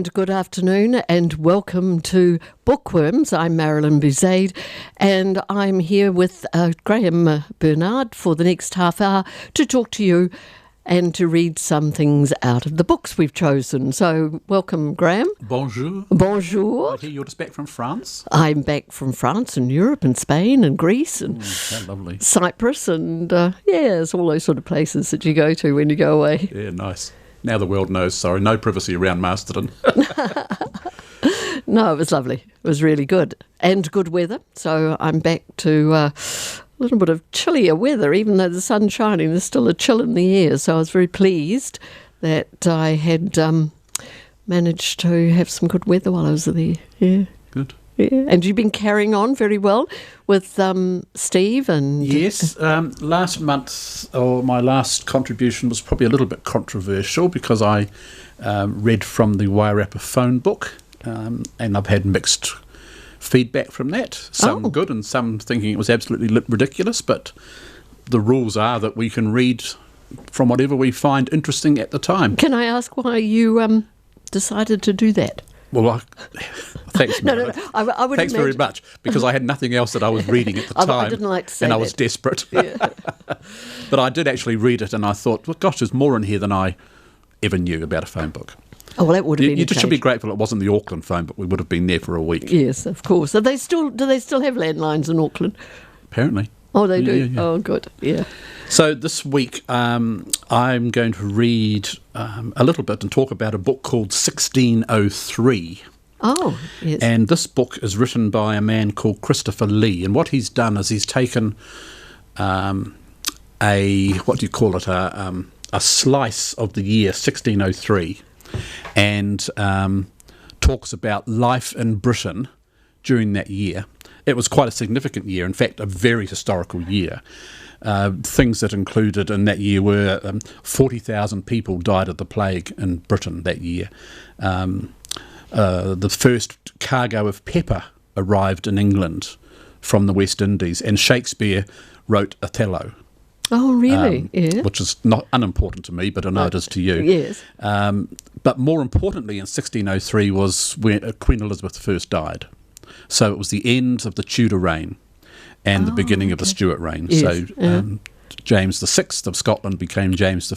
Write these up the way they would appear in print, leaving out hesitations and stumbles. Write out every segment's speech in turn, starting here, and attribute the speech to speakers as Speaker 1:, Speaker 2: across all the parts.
Speaker 1: And good afternoon and welcome to Bookworms. I'm Marilyn Buzade and I'm here with Graham Bernard for the next half hour to talk to you and to read some things out of the books we've chosen. So welcome, Graham.
Speaker 2: Bonjour.
Speaker 1: Bonjour.
Speaker 2: I hear you're just back from France.
Speaker 1: I'm back from France and Europe and Spain and Greece and
Speaker 2: How lovely.
Speaker 1: Cyprus and it's all those sort of places that you go to when you go away.
Speaker 2: Yeah, nice. Now the world knows, sorry, no privacy around Masterton.
Speaker 1: No, it was lovely. It was really good. And good weather. So I'm back to a little bit of chillier weather. Even though the sun's shining, there's still a chill in the air. So I was very pleased that I had managed to have some good weather while I was there. Yeah.
Speaker 2: Good.
Speaker 1: Yeah. And you've been carrying on very well with Steve and...
Speaker 2: Yes, last month, or my last contribution was probably a little bit controversial because I read from the Wairarapa phone book and I've had mixed feedback from that. Some good and some thinking it was absolutely ridiculous, but the rules are that we can read from whatever we find interesting at the time.
Speaker 1: Can I ask why you decided to do that?
Speaker 2: Well, thanks,
Speaker 1: No, I would
Speaker 2: thanks
Speaker 1: imagine...
Speaker 2: very much, because I had nothing else that I was reading at the time.
Speaker 1: I didn't like to say
Speaker 2: and
Speaker 1: that.
Speaker 2: I was desperate.
Speaker 1: Yeah.
Speaker 2: But I did actually read it, and I thought, well, gosh, there's more in here than I ever knew about a phone book.
Speaker 1: Oh, well, that would have been
Speaker 2: You just should be grateful it wasn't the Auckland phone book. We would have been there for a week.
Speaker 1: Yes, of course. Do they still have landlines in Auckland?
Speaker 2: Apparently.
Speaker 1: Oh, they do?
Speaker 2: Yeah.
Speaker 1: Oh, good, yeah.
Speaker 2: So this week I'm going to read a little bit and talk about a book called 1603.
Speaker 1: Oh, yes.
Speaker 2: And this book is written by a man called Christopher Lee. And what he's done is he's taken a slice of the year 1603 and talks about life in Britain during that year. It was quite a significant year, in fact, a very historical year. Things that included in that year were 40,000 people died of the plague in Britain that year. The first cargo of pepper arrived in England from the West Indies, and Shakespeare wrote Othello.
Speaker 1: Oh, really? Yeah.
Speaker 2: Which is not unimportant to me, but I know it is to you.
Speaker 1: Yes.
Speaker 2: But more importantly, in 1603 was when Queen Elizabeth first died. So it was the end of the Tudor reign and the beginning of the Stuart reign.
Speaker 1: Yes.
Speaker 2: So James VI of Scotland became James I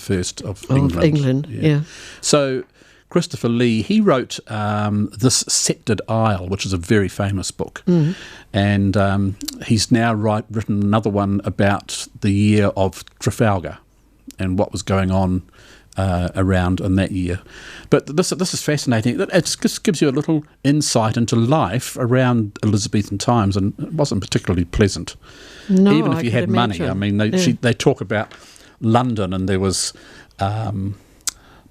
Speaker 2: of England.
Speaker 1: Of England, yeah.
Speaker 2: So Christopher Lee, he wrote This Sceptred Isle, which is a very famous book. Mm. And he's now written another one about the year of Trafalgar and what was going on around in that year. But this is fascinating. It just gives you a little insight into life around Elizabethan times, and it wasn't particularly pleasant.
Speaker 1: No,
Speaker 2: even if you had money. I mean, they talk about London, and there was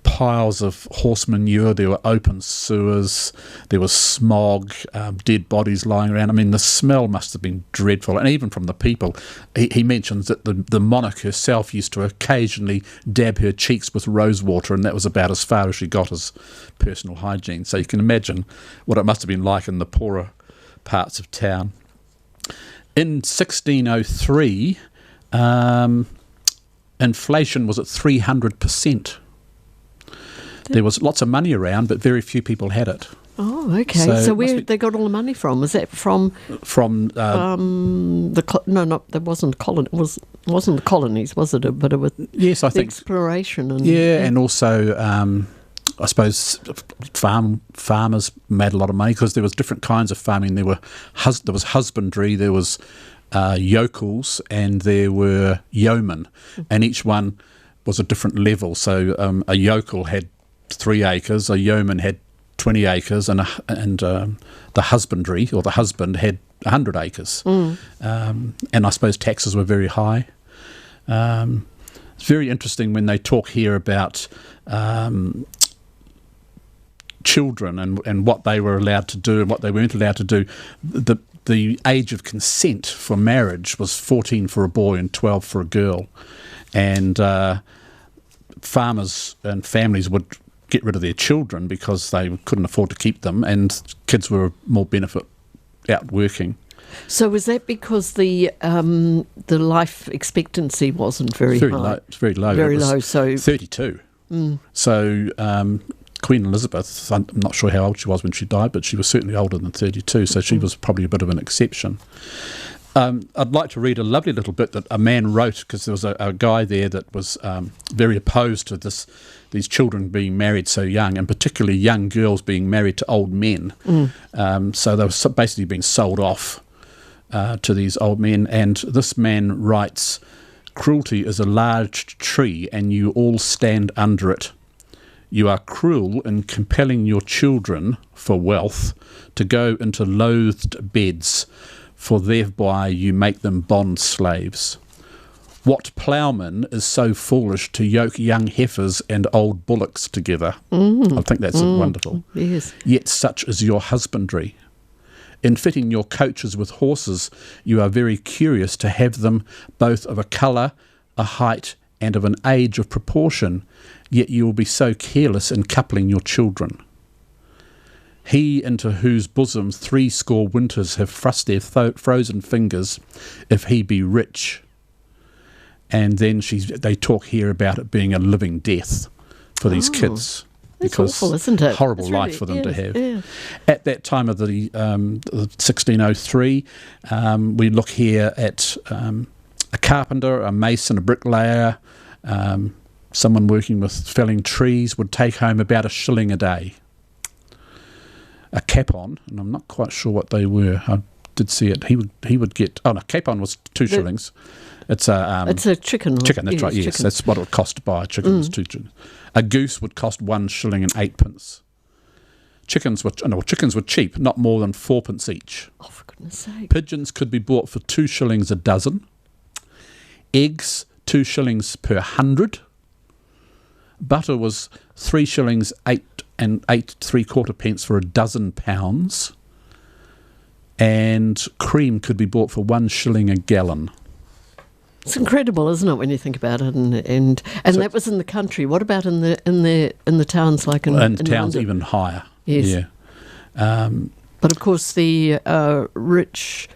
Speaker 2: piles of horse manure, there were open sewers, there was smog, dead bodies lying around. I mean, the smell must have been dreadful. And even from the people, he mentions that the monarch herself used to occasionally dab her cheeks with rose water, and that was about as far as she got as personal hygiene. So you can imagine what it must have been like in the poorer parts of town. In 1603, inflation was at 300%. There was lots of money around, but very few people had it.
Speaker 1: Oh, okay. So where they got all the money from? Was that from that wasn't wasn't the colonies, was it? But it was
Speaker 2: yes, I think
Speaker 1: exploration and
Speaker 2: and also I suppose farmers made a lot of money because there was different kinds of farming. There was husbandry, there was yokels, and there were yeomen, and each one was a different level. So a yokel had 3 acres, a yeoman had 20 acres, and the husbandry or the husband had 100 acres. And I suppose taxes were very high. It's very interesting when they talk here about children and what they were allowed to do and what they weren't allowed to do. The age of consent for marriage was 14 for a boy and 12 for a girl. And farmers and families would get rid of their children because they couldn't afford to keep them, and kids were more benefit out working.
Speaker 1: So was that because the life expectancy wasn't very high?
Speaker 2: It's very low.
Speaker 1: Very low. So
Speaker 2: 32. So Queen Elizabeth, I'm not sure how old she was when she died, but she was certainly older than 32, so she was probably a bit of an exception. I'd like to read a lovely little bit that a man wrote, because there was a guy there that was very opposed to these children being married so young, and particularly young girls being married to old men. So they were basically being sold off to these old men. And this man writes, "Cruelty is a large tree, and you all stand under it. You are cruel in compelling your children, for wealth, to go into loathed beds, for thereby you make them bond slaves. What ploughman is so foolish to yoke young heifers and old bullocks together?" I think that's wonderful.
Speaker 1: Yes.
Speaker 2: "Yet such is your husbandry. In fitting your coaches with horses, you are very curious to have them both of a colour, a height, and of an age of proportion, yet you will be so careless in coupling your children. He into whose bosom 80 winters have thrust their frozen fingers, if he be rich." And then they talk here about it being a living death for these kids.
Speaker 1: That's
Speaker 2: Because
Speaker 1: awful, isn't it?
Speaker 2: horrible
Speaker 1: It's
Speaker 2: life
Speaker 1: really-
Speaker 2: for them to have.
Speaker 1: Yeah.
Speaker 2: At that time of the 1603, we look here at a carpenter, a mason, a bricklayer, someone working with felling trees would take home about £1 a day. A capon, and I'm not quite sure what they were. I did see it. He would get. Oh no, capon was 2 shillings. It's
Speaker 1: It's a chicken.
Speaker 2: chicken. That's right. Yes,
Speaker 1: chicken.
Speaker 2: that's what it would cost to buy a chicken. Was 2 shillings. A goose would cost 1 shilling and 8 pence. Chickens were cheap, not more than 4 pence each.
Speaker 1: Oh, for goodness sake.
Speaker 2: Pigeons could be bought for 2 shillings a dozen. Eggs, 2 shillings per 100. Butter was 3 shillings 8 and 8¾ pence for a dozen pounds. And cream could be bought for 1 shilling a gallon.
Speaker 1: It's incredible, isn't it, when you think about it? And so, that was in the country. What about in the towns, like in
Speaker 2: towns
Speaker 1: London?
Speaker 2: even higher.
Speaker 1: Yes.
Speaker 2: Yeah.
Speaker 1: But of course, the rich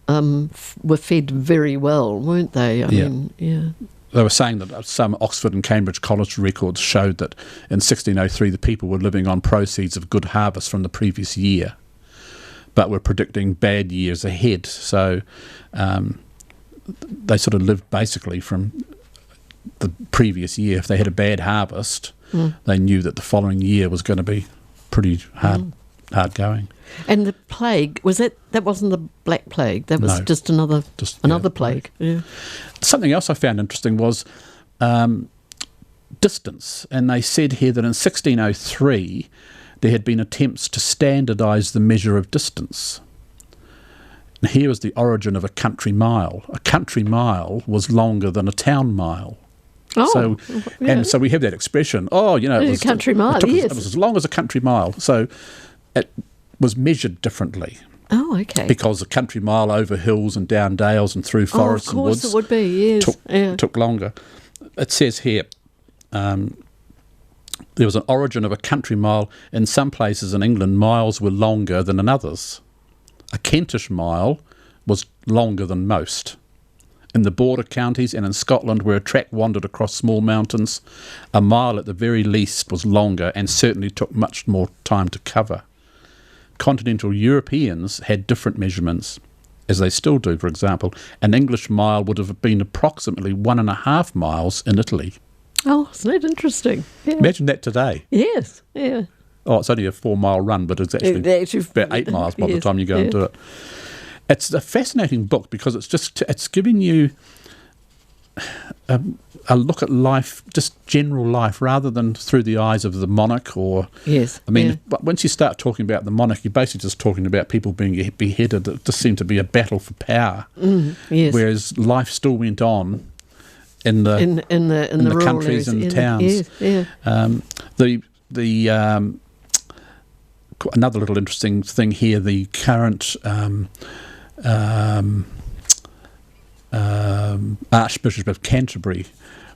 Speaker 1: were fed very well, weren't they? I mean, yeah.
Speaker 2: They were saying that some Oxford and Cambridge College records showed that in 1603 the people were living on proceeds of good harvest from the previous year, but were predicting bad years ahead. So they sort of lived basically from the previous year. If they had a bad harvest, they knew that the following year was going to be pretty hard going.
Speaker 1: And the plague, that wasn't the Black Plague, that was just another plague. Yeah.
Speaker 2: Something else I found interesting was distance. And they said here that in 1603 there had been attempts to standardise the measure of distance. And here is the origin of a country mile. A country mile was longer than a town mile.
Speaker 1: Oh,
Speaker 2: so,
Speaker 1: yeah.
Speaker 2: And so we have that expression, it was
Speaker 1: a country mile, yes.
Speaker 2: It was as long as a country mile. So it was measured differently.
Speaker 1: Oh, okay.
Speaker 2: Because a country mile over hills and down dales and through forests and woods
Speaker 1: of course it would be, yes.
Speaker 2: took longer. It says here, there was an origin of a country mile. In some places in England, miles were longer than in others. A Kentish mile was longer than most. In the border counties and in Scotland, where a track wandered across small mountains, a mile at the very least was longer and certainly took much more time to cover. Continental Europeans had different measurements, as they still do. For example, an English mile would have been approximately 1.5 miles in Italy.
Speaker 1: Oh, isn't that interesting? Yeah.
Speaker 2: Imagine that today.
Speaker 1: Yes, yeah.
Speaker 2: Oh, it's only a 4-mile run, but it's actually about 8 miles by the time you go and do it. It's a fascinating book because it's giving you a look at life, just general life, rather than through the eyes of the monarch or...
Speaker 1: Yes.
Speaker 2: I mean, but once you start talking about the monarch, you're basically just talking about people being beheaded. It just seemed to be a battle for power.
Speaker 1: Yes.
Speaker 2: Whereas life still went on in the countries and the towns.
Speaker 1: Yes, yeah.
Speaker 2: Another little interesting thing here, the current Archbishop of Canterbury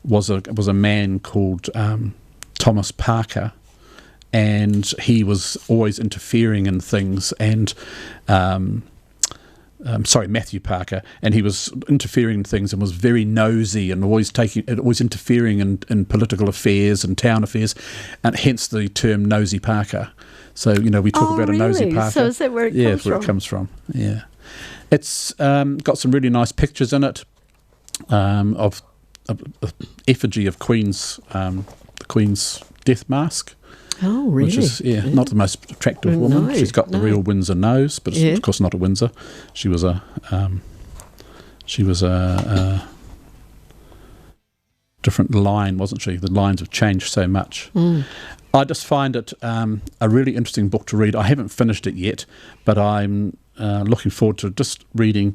Speaker 2: was a man called Thomas Parker, and he was always interfering in things, and Matthew Parker, and he was interfering in things and was very nosy and always interfering in political affairs and town affairs, and hence the term Nosy Parker. So, we talk about
Speaker 1: really?
Speaker 2: a nosy Parker.
Speaker 1: So is that where it comes from?
Speaker 2: Yeah, where it comes from. Yeah. It's got some really nice pictures in it of effigy of the Queen's death mask.
Speaker 1: Oh, really?
Speaker 2: Which is not the most attractive woman.
Speaker 1: No,
Speaker 2: She's got the real Windsor nose, but it's, of course, not a Windsor. She was a different line, wasn't she? The lines have changed so much. I just find it a really interesting book to read. I haven't finished it yet, but I'm looking forward to just reading.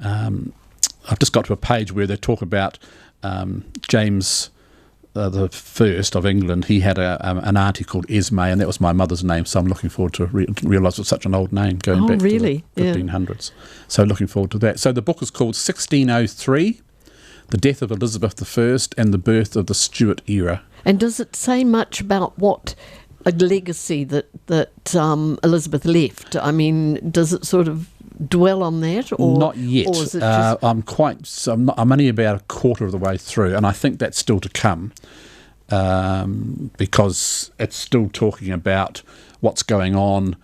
Speaker 2: I've just got to a page where they talk about James the First of England. He had an auntie called Esme, and that was my mother's name, so I'm looking forward to realise it's such an old name going back to the 1500s. So looking forward to that. So the book is called 1603, The Death of Elizabeth I and the Birth of the Stuart Era. And
Speaker 1: does it say much about what a legacy that Elizabeth left? I mean, does it sort of dwell on that, or
Speaker 2: not yet?
Speaker 1: Or is it just...
Speaker 2: I'm only about a quarter of the way through, and I think that's still to come, because it's still talking about what's going on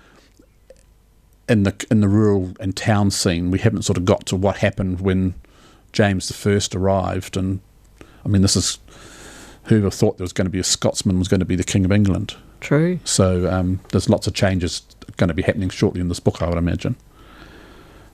Speaker 2: in the rural and town scene. We haven't sort of got to what happened when James I arrived, and I mean, this is whoever thought there was going to be a Scotsman was going to be the King of England.
Speaker 1: True.
Speaker 2: So there's lots of changes going to be happening shortly in this book, I would imagine.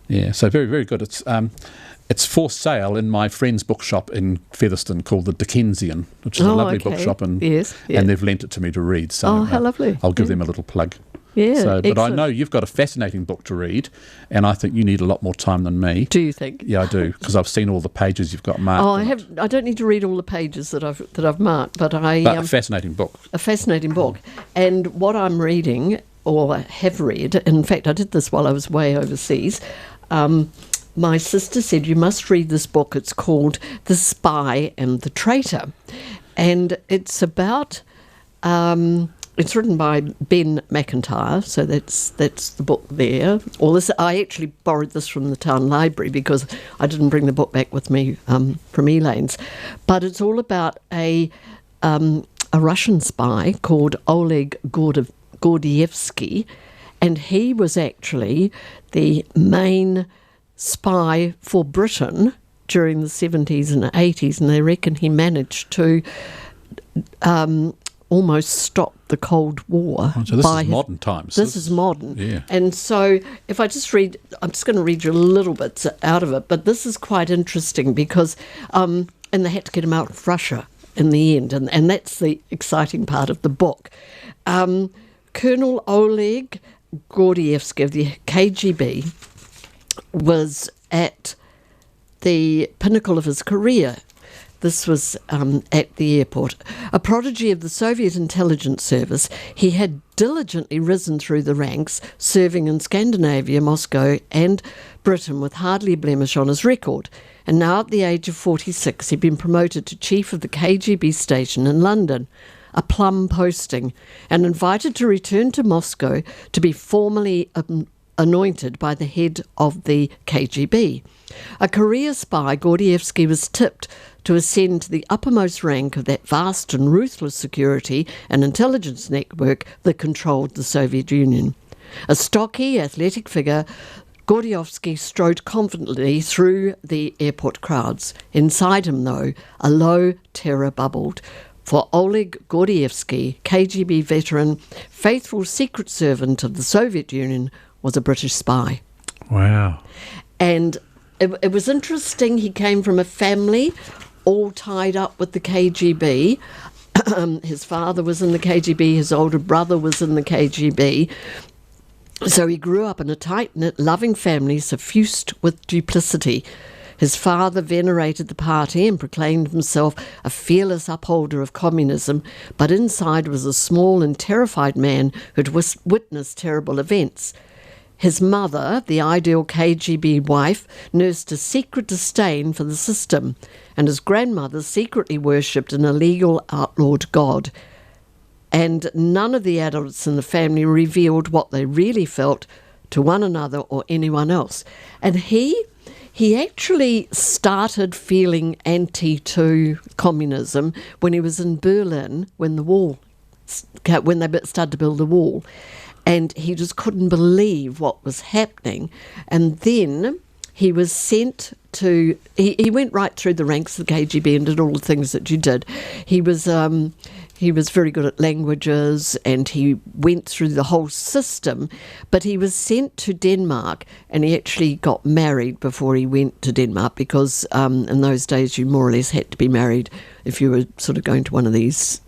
Speaker 2: Yeah, so very, very good. It's for sale in my friend's bookshop in Featherston called the Dickensian, which is a lovely bookshop, and they've lent it to me to read. So
Speaker 1: how lovely.
Speaker 2: I'll give them a little plug.
Speaker 1: Yeah,
Speaker 2: but I know you've got a fascinating book to read, and I think you need a lot more time than me.
Speaker 1: Do you think?
Speaker 2: Yeah, I do, because I've seen all the pages you've got marked.
Speaker 1: I don't need to read all the pages that I've marked, but
Speaker 2: a fascinating book.
Speaker 1: A fascinating book, and what I'm reading or have read. In fact, I did this while I was way overseas. My sister said, you must read this book. It's called The Spy and the Traitor. And it's about, it's written by Ben McIntyre, so that's the book there. I actually borrowed this from the town library because I didn't bring the book back with me from Elaine's. But it's all about a Russian spy called Oleg Gordievsky, and he was actually the main spy for Britain during the 70s and 80s, and they reckon he managed to almost stop the Cold War.
Speaker 2: So this is modern times.
Speaker 1: This is modern.
Speaker 2: Yeah.
Speaker 1: And so if I just read, I'm just going to read you a little bit out of it, but this is quite interesting because, and they had to get him out of Russia in the end, and that's the exciting part of the book. Colonel Oleg Gordievsky of the KGB was at the pinnacle of his career. This was at the airport. A prodigy of the Soviet intelligence service, he had diligently risen through the ranks, serving in Scandinavia, Moscow and Britain with hardly a blemish on his record. And now at the age of 46, he'd been promoted to chief of the KGB station in London, a plum posting, and invited to return to Moscow to be formally anointed by the head of the KGB. A career spy, Gordievsky was tipped to ascend to the uppermost rank of that vast and ruthless security and intelligence network that controlled the Soviet Union. A stocky, athletic figure, Gordievsky strode confidently through the airport crowds. Inside him, though, a low terror bubbled. For Oleg Gordievsky, KGB veteran, faithful secret servant of the Soviet Union, was a British spy.
Speaker 2: Wow.
Speaker 1: And it was interesting. He came from a family all tied up with the KGB. His father was in the KGB, his older brother was in the KGB. So he grew up in a tight-knit, loving family suffused with duplicity. His father venerated the party and proclaimed himself a fearless upholder of communism, but inside was a small and terrified man who'd witnessed terrible events. His mother, the ideal KGB wife, nursed a secret disdain for the system, and his grandmother secretly worshipped an illegal outlawed god. And none of the adults in the family revealed what they really felt to one another or anyone else. And he actually started feeling anti to communism when he was in Berlin when they started to build the wall, and he just couldn't believe what was happening. And then he was sent to. He went right through the ranks of the KGB and did all the things that you did. He was very good at languages, and he went through the whole system. But he was sent to Denmark, and he actually got married before he went to Denmark, because in those days you more or less had to be married if you were sort of going to one of these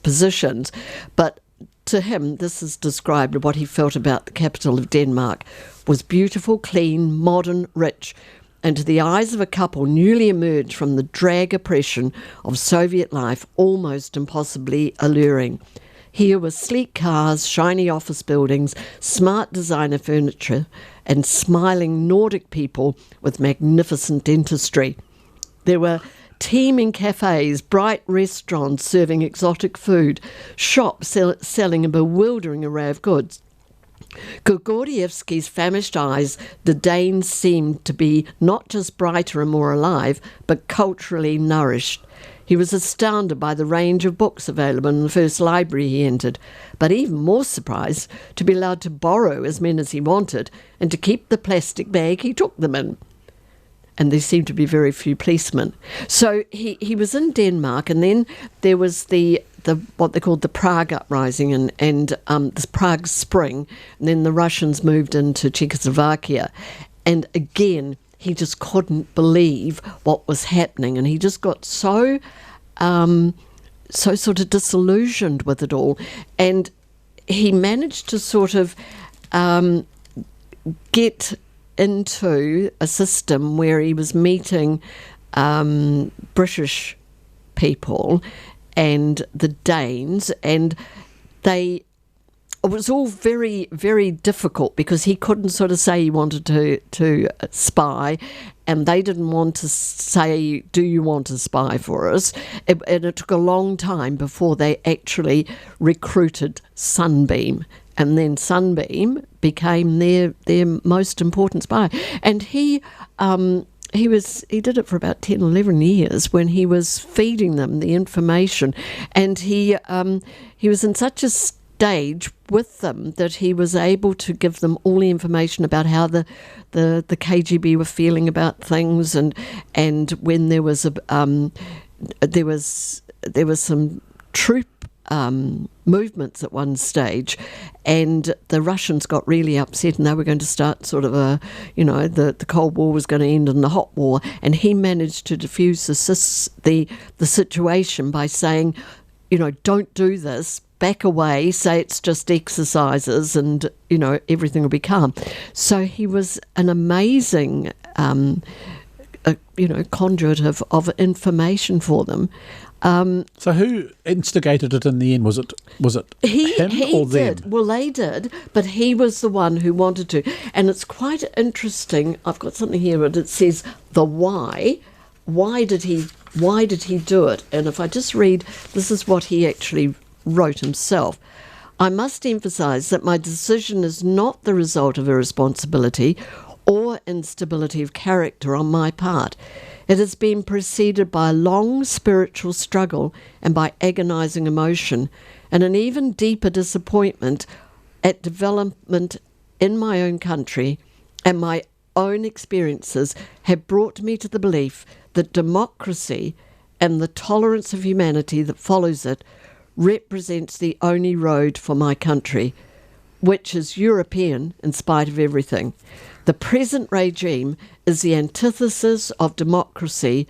Speaker 1: positions. But to him, this is described what he felt about the capital of Denmark was beautiful, clean, modern, rich, and to the eyes of a couple newly emerged from the drag oppression of Soviet life, almost impossibly alluring. Here were sleek cars, shiny office buildings, smart designer furniture, and smiling Nordic people with magnificent dentistry. There were teeming cafes, bright restaurants serving exotic food, shops selling a bewildering array of goods. To Gordievsky's famished eyes, the Danes seemed to be not just brighter and more alive, but culturally nourished. He was astounded by the range of books available in the first library he entered, but even more surprised to be allowed to borrow as many as he wanted and to keep the plastic bag he took them in. And there seemed to be very few policemen. So he was in Denmark, and then there was the what they called the Prague Uprising and this Prague Spring, and then the Russians moved into Czechoslovakia. And again, he just couldn't believe what was happening, and he just got so sort of disillusioned with it all. And he managed to sort of get into a system where he was meeting British people and the Danes, and it was all very, very difficult because he couldn't sort of say he wanted to spy, and they didn't want to say, do you want to spy for us? And it took a long time before they actually recruited Sunbeam. And then Sunbeam became their most important spy. And he did it for about 10 or 11 years when he was feeding them the information. And he was in such a stage with them that he was able to give them all the information about how the KGB were feeling about things, and when there was some troop movements at one stage, and the Russians got really upset, and they were going to start sort of the Cold War was going to end in the Hot War, and he managed to diffuse the situation by saying, don't do this, back away, say it's just exercises, and everything will be calm. So he was an amazing conduit of information for them.
Speaker 2: So who instigated it in the end? Was it him or them?
Speaker 1: Well, they did, but he was the one who wanted to. And it's quite interesting. I've got something here, but it says the why. Why did he do it? And if I just read, this is what he actually wrote himself. I must emphasise that my decision is not the result of irresponsibility or instability of character on my part. It has been preceded by a long spiritual struggle and by agonising emotion, and an even deeper disappointment at development in my own country, and my own experiences have brought me to the belief that democracy and the tolerance of humanity that follows it represents the only road for my country, which is European in spite of everything. The present regime is the antithesis of democracy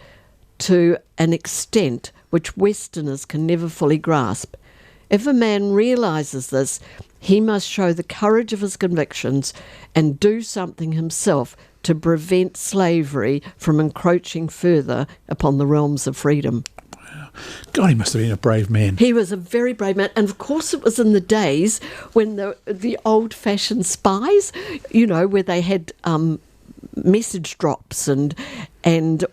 Speaker 1: to an extent which Westerners can never fully grasp. If a man realises this, he must show the courage of his convictions and do something himself to prevent slavery from encroaching further upon the realms of freedom.
Speaker 2: God, he must have been a brave man.
Speaker 1: He was a very brave man. And of course it was in the days when the old-fashioned spies, where they had message drops and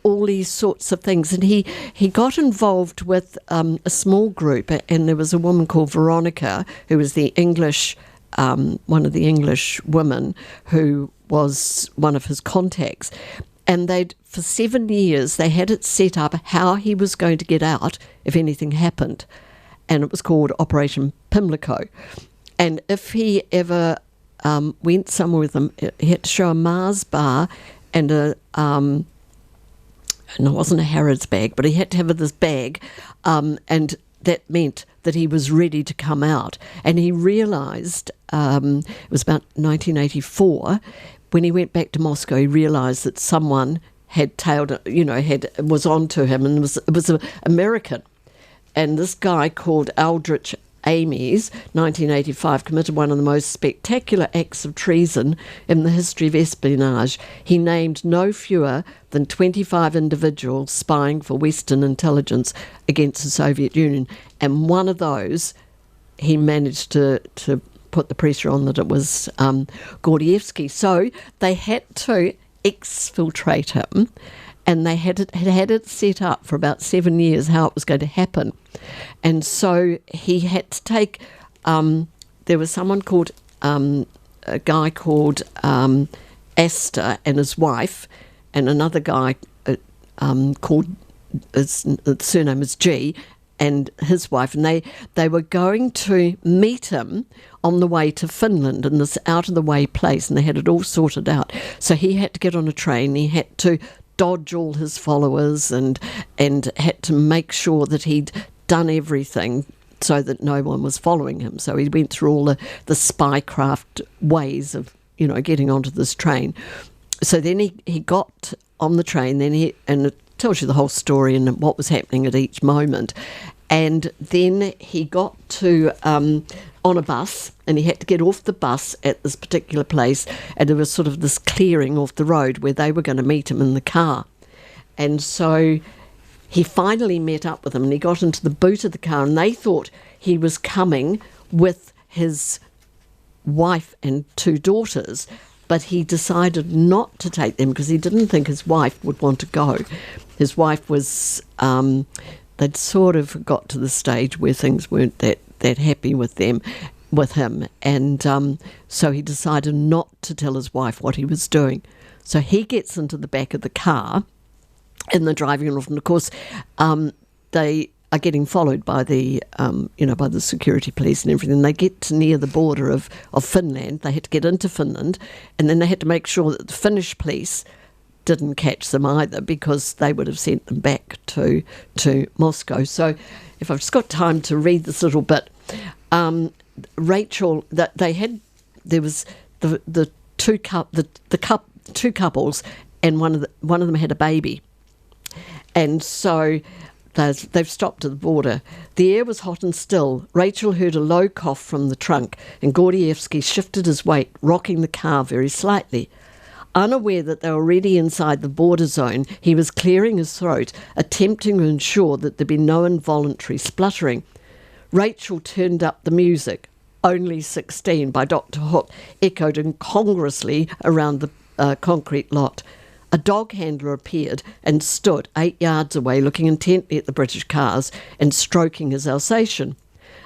Speaker 1: all these sorts of things. And he got involved with a small group, and there was a woman called Veronica, who was the English one of the English women who was one of his contacts. And for 7 years, they had it set up how he was going to get out if anything happened. And it was called Operation Pimlico. And if he ever went somewhere with them, he had to show a Mars bar and and it wasn't a Harrods bag, but he had to have this bag, and that meant that he was ready to come out. And he realised, it was about 1984, when he went back to Moscow, he realised that someone had was on to him, and it was an American. And this guy called Aldrich Ames, 1985, committed one of the most spectacular acts of treason in the history of espionage. He named no fewer than 25 individuals spying for Western intelligence against the Soviet Union. And one of those, he managed to put the pressure on that it was Gordievsky. So they had to exfiltrate him, and they had it set up for about 7 years how it was going to happen. And so he had to take, there was someone called, a guy called Astor and his wife, and another guy called, his surname is G, and his wife, and they were going to meet him on the way to Finland in this out-of-the-way place, and they had it all sorted out. So he had to get on a train, he had to dodge all his followers and had to make sure that he'd done everything so that no one was following him. So he went through all the spycraft ways of, getting onto this train. So then he got on the train, and it tells you the whole story and what was happening at each moment. And then he got to on a bus, and he had to get off the bus at this particular place, and there was sort of this clearing off the road where they were going to meet him in the car. And so he finally met up with them, and he got into the boot of the car, and they thought he was coming with his wife and 2 daughters, but he decided not to take them because he didn't think his wife would want to go. His wife was, they'd sort of got to the stage where things weren't that happy with him, and so he decided not to tell his wife what he was doing. So he gets into the back of the car, and they're driving off, and of course they are getting followed by the by the security police and everything. They get to near the border of Finland. They had to get into Finland, and then they had to make sure that the Finnish police didn't catch them either, because they would have sent them back to Moscow. So if I've just got time to read this little bit, Rachel, there was the two couples, and one of them had a baby. And so they've stopped at the border. The air was hot and still. Rachel heard a low cough from the trunk, and Gordievsky shifted his weight, rocking the car very slightly. Unaware that they were already inside the border zone, he was clearing his throat, attempting to ensure that there'd be no involuntary spluttering. Rachel turned up the music. Only 16 by Dr. Hook echoed incongruously around the concrete lot. A dog handler appeared and stood 8 yards away, looking intently at the British cars and stroking his Alsatian.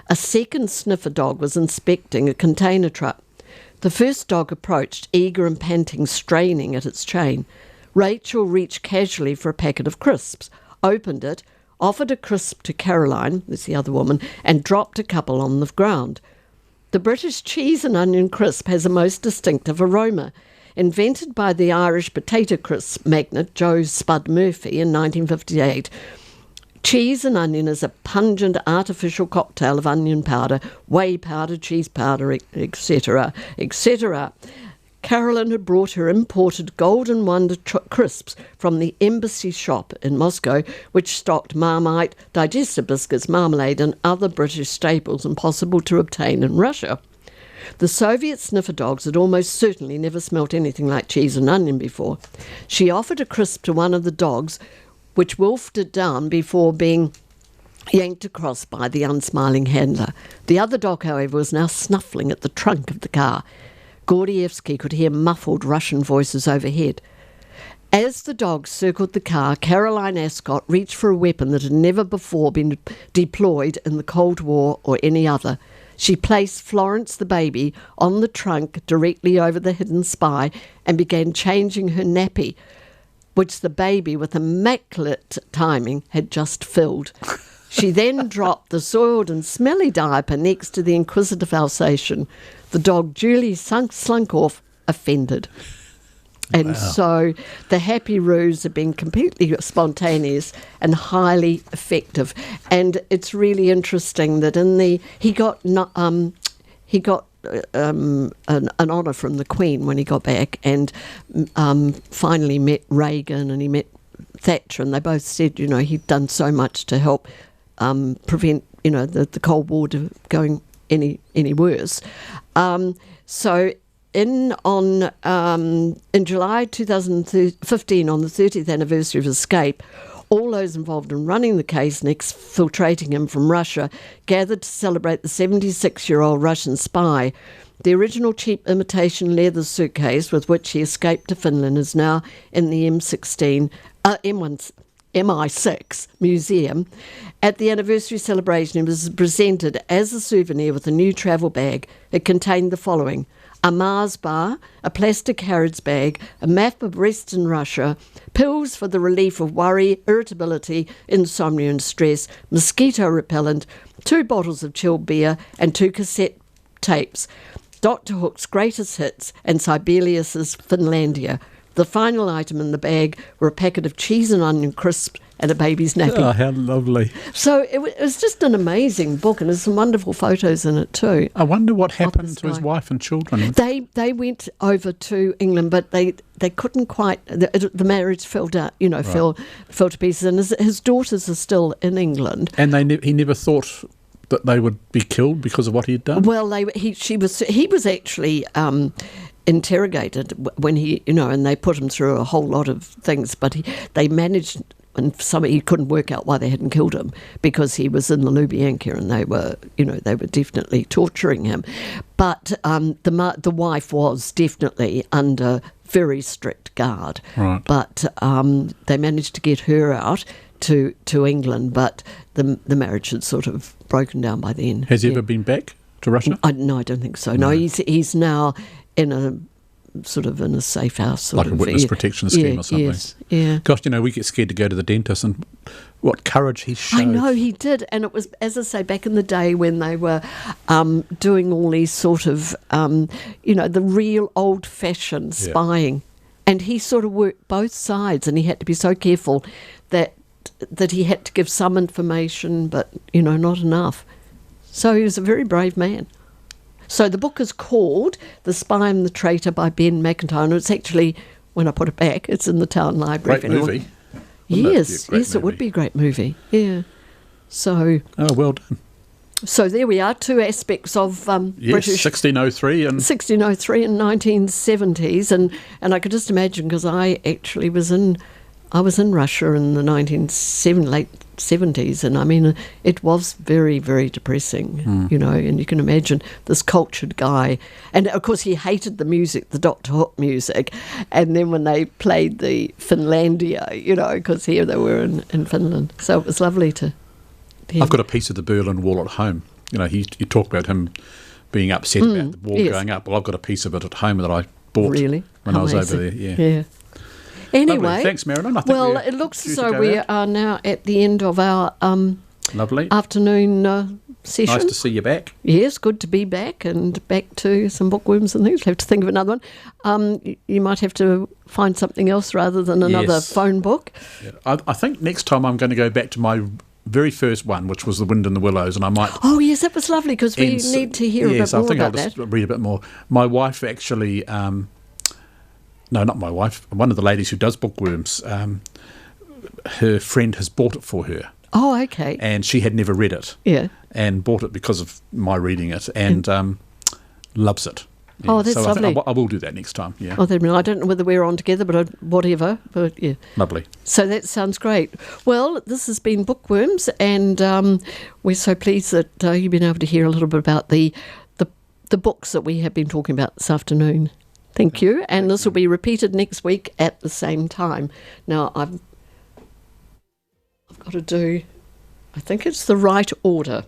Speaker 1: A second sniffer dog was inspecting a container truck. The first dog approached, eager and panting, straining at its chain. Rachel reached casually for a packet of crisps, opened it, offered a crisp to Caroline, that's the other woman, and dropped a couple on the ground. The British cheese and onion crisp has a most distinctive aroma. Invented by the Irish potato crisp magnate Joe Spud Murphy in 1958, cheese and onion is a pungent artificial cocktail of onion powder, whey powder, cheese powder, etc., etc. Carolyn had brought her imported Golden Wonder crisps from the Embassy shop in Moscow, which stocked Marmite, digestive biscuits, marmalade and other British staples impossible to obtain in Russia. The Soviet sniffer dogs had almost certainly never smelt anything like cheese and onion before. She offered a crisp to one of the dogs, which wolfed it down before being yanked across by the unsmiling handler. The other dog, however, was now snuffling at the trunk of the car. Gordievsky could hear muffled Russian voices overhead. As the dogs circled the car, Caroline Ascot reached for a weapon that had never before been deployed in the Cold War or any other. She placed Florence the baby on the trunk directly over the hidden spy and began changing her nappy, which the baby, with immaculate timing, had just filled. She then dropped the soiled and smelly diaper next to the inquisitive Alsatian. The dog duly slunk off, offended. And so the happy ruse had been completely spontaneous and highly effective. And it's really interesting that he got an honour from the Queen when he got back, and finally met Reagan and he met Thatcher, and they both said, he'd done so much to help prevent, the Cold War going any worse. So in July 2015, on the 30th anniversary of his escape, all those involved in running the case and exfiltrating him from Russia gathered to celebrate the 76-year-old Russian spy. The original cheap imitation leather suitcase with which he escaped to Finland is now in the MI6 museum. At the anniversary celebration, it was presented as a souvenir with a new travel bag. It contained the following: a Mars bar, a plastic Harrods bag, a map of Western Russia, pills for the relief of worry, irritability, insomnia and stress, mosquito repellent, 2 bottles of chilled beer and 2 cassette tapes, Dr. Hook's greatest hits and Sibelius's Finlandia. The final item in the bag were a packet of cheese and onion crisps and a baby's nappy.
Speaker 2: Oh, how lovely.
Speaker 1: So it was just an amazing book, and there's some wonderful photos in it too.
Speaker 2: I wonder what happened to his wife and children.
Speaker 1: They went over to England, but they couldn't quite. The marriage fell down, fell to pieces, and his daughters are still in England. And
Speaker 2: he never thought that they would be killed because of what he had done?
Speaker 1: Well, he was actually interrogated when and they put him through a whole lot of things, but they managed, and he couldn't work out why they hadn't killed him, because he was in the Lubyanka and they were definitely torturing him. But the wife was definitely under very strict guard.
Speaker 2: Right.
Speaker 1: But they managed to get her out to England, but the marriage had sort of broken down by then.
Speaker 2: Has he ever been back to Russia?
Speaker 1: No, I don't think so. No, he's now in a safe house.
Speaker 2: Like a witness protection scheme or something.
Speaker 1: Yes, yeah.
Speaker 2: Gosh, we get scared to go to the dentist, and what courage he showed.
Speaker 1: I know, he did. And it was, as I say, back in the day when they were doing all these sort of, the real old-fashioned spying. And he sort of worked both sides, and he had to be so careful that he had to give some information, but, not enough. So he was a very brave man. So the book is called The Spy and the Traitor by Ben McIntyre, and it's actually, when I put it back, it's in the town library.
Speaker 2: Great movie.
Speaker 1: Yes, it would be a great movie. Yeah. So.
Speaker 2: Oh, well done.
Speaker 1: So there we are, 2 aspects of British
Speaker 2: 1603 and
Speaker 1: 1970s, and I could just imagine, because I actually was in Russia in the late 70s, and I mean, it was very, very depressing, and you can imagine this cultured guy. And of course, he hated the music, the Dr. Hook music, and then when they played the Finlandia, because here they were in Finland. So it was lovely to hear.
Speaker 2: I've got a piece of the Berlin Wall at home. You talk about him being upset about the wall going up. Well, I've got a piece of it at home that I bought when I was over there. Yeah.
Speaker 1: Anyway,
Speaker 2: lovely. Thanks, Marilyn.
Speaker 1: It looks as though we are now at the end of our
Speaker 2: lovely
Speaker 1: afternoon session.
Speaker 2: Nice to see you back.
Speaker 1: Yes, good to be back, and back to some bookworms and things. We'll have to think of another one. You might have to find something else rather than another phone book.
Speaker 2: Yeah. I think next time I'm going to go back to my very first one, which was The Wind in the Willows, and I might...
Speaker 1: Oh, yes, that was lovely, because we need to hear a bit more about that. Yes, I think I'll
Speaker 2: just read a bit more. My wife actually... no, not my wife. One of the ladies who does Bookworms, her friend has bought it for her.
Speaker 1: Oh, okay.
Speaker 2: And she had never read it.
Speaker 1: Yeah.
Speaker 2: And bought it because of my reading it, and loves it. Yeah.
Speaker 1: Oh, that's lovely.
Speaker 2: I will do that next time, yeah.
Speaker 1: Oh, I don't know whether we're on together, but whatever. But yeah.
Speaker 2: Lovely.
Speaker 1: So that sounds great. Well, this has been Bookworms, and we're so pleased that you've been able to hear a little bit about the books that we have been talking about this afternoon. Thank you. And this will be repeated next week at the same time. Now, I've got to do, I think it's the right order.